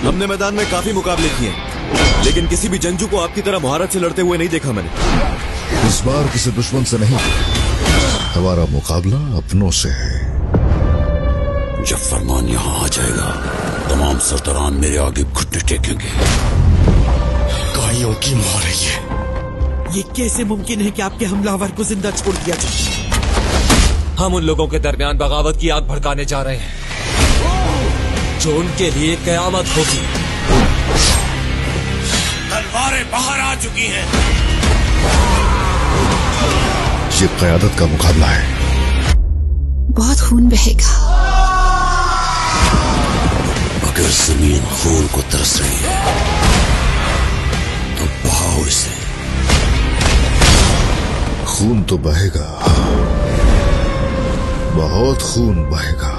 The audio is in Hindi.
हमने मैदान में काफी मुकाबले किए, लेकिन किसी भी जंगजू को आपकी तरह मुहारत से लड़ते हुए नहीं देखा मैंने। इस बार किसी दुश्मन से नहीं, हमारा मुकाबला अपनों से है। जब फरमान यहाँ आ जाएगा, तमाम सरदारान मेरे आगे घुटने टेकेंगे। गायों की मार रही है। ये कैसे मुमकिन है कि आपके हमलावर को जिंदा छोड़ दिया जाए? हम उन लोगों के दरमियान बगावत की आग भड़काने जा रहे हैं जो उनके लिए कयामत होगी। तलवारें बाहर आ चुकी हैं। ये क़यादत का मुकाबला है। बहुत खून बहेगा। अगर जमीन खून को तरस रही है तो बहाओ इसे। खून तो बहेगा, बहुत खून बहेगा।